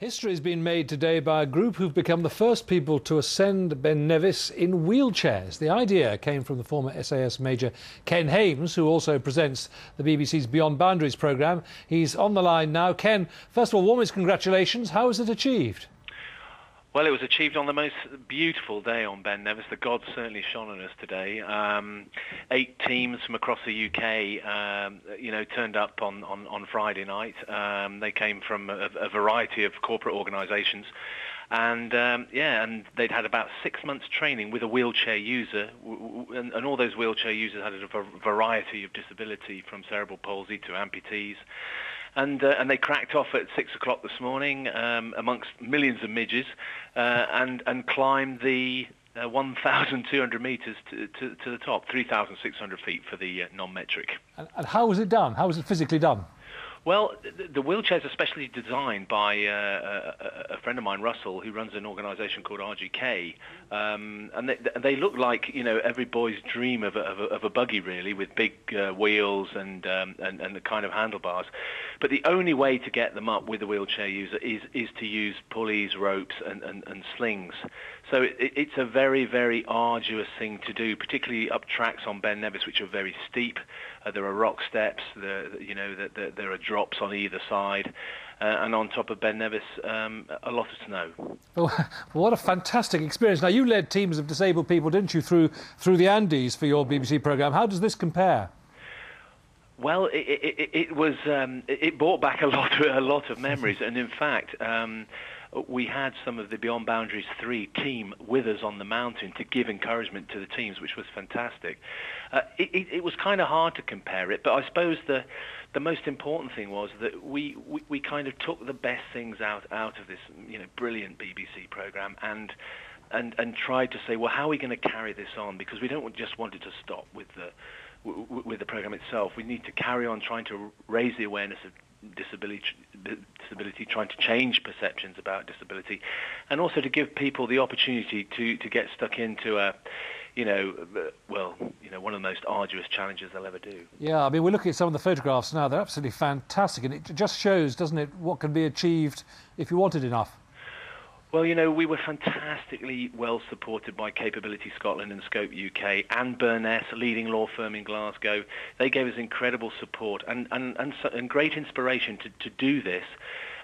History has been made today by a group who've become the first people to ascend Ben Nevis in wheelchairs. The idea came from the former SAS Major Ken Hames, who also presents the BBC's Beyond Boundaries programme. He's on the line now. Ken, first of all, warmest congratulations. How was it achieved? Well, it was achieved on the most beautiful day on Ben Nevis. The gods certainly shone on us today. 8 teams from across the UK, turned up on Friday night. They came from a variety of corporate organisations, and and they'd had about 6 months training with a wheelchair user, and all those wheelchair users had a variety of disability, from cerebral palsy to amputees. And they cracked off at 6 o'clock this morning amongst millions of midges and climbed the 1,200 metres to the top, 3,600 feet for the non-metric. And how was it done? How was it physically done? Well, the wheelchairs are specially designed by a friend of mine, Russell, who runs an organisation called RGK, and they look like every boy's dream of a buggy, really, with big wheels and the kind of handlebars. But the only way to get them up with a wheelchair user is to use pulleys, ropes, and slings. So it's a very, very arduous thing to do, particularly up tracks on Ben Nevis, which are very steep. There are rock steps. There are drops on either side, and on top of Ben Nevis, a lot of snow. Oh, what a fantastic experience! Now, you led teams of disabled people, didn't you, through the Andes for your BBC programme? How does this compare? Well, it brought back a lot of memories, and in fact, we had some of the Beyond Boundaries 3 team with us on the mountain to give encouragement to the teams, which was fantastic. It was kind of hard to compare it, but I suppose the most important thing was that we kind of took the best things out of this brilliant BBC programme and tried to say, well, how are we going to carry this on? Because we don't just want it to stop with the programme itself. We need to carry on trying to raise the awareness of disability, trying to change perceptions about disability, and also to give people the opportunity to get stuck into one of the most arduous challenges they'll ever do. Yeah, I mean, we're looking at some of the photographs now. They're absolutely fantastic, and it just shows, doesn't it, what can be achieved if you want it enough. Well, we were fantastically well supported by Capability Scotland and Scope UK and Burness, a leading law firm in Glasgow. They gave us incredible support and great inspiration to do this.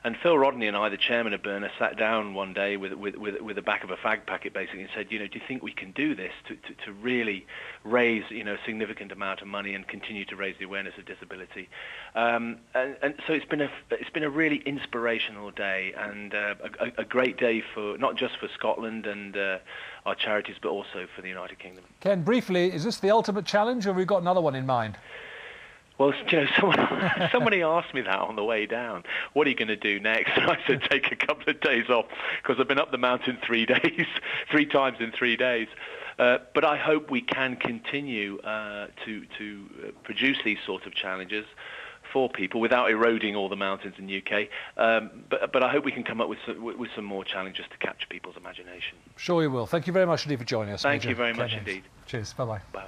And Phil Rodney and I, the chairman of Burness, sat down one day with the back of a fag packet, basically, and said, do you think we can do this to really raise a significant amount of money and continue to raise the awareness of disability? And so it's been a really inspirational day, and a great day for not just for Scotland and our charities, but also for the United Kingdom. Ken, briefly, is this the ultimate challenge, or have we got another one in mind? Well, somebody asked me that on the way down. What are you going to do next? And I said, take a couple of days off, because I've been up the mountain 3 days, 3 times in 3 days. But I hope we can continue to produce these sort of challenges for people without eroding all the mountains in the UK. But I hope we can come up with some more challenges to capture people's imagination. Sure you will. Thank you very much indeed for joining us. Thank you very much indeed. Cheers. Bye-bye. Bye.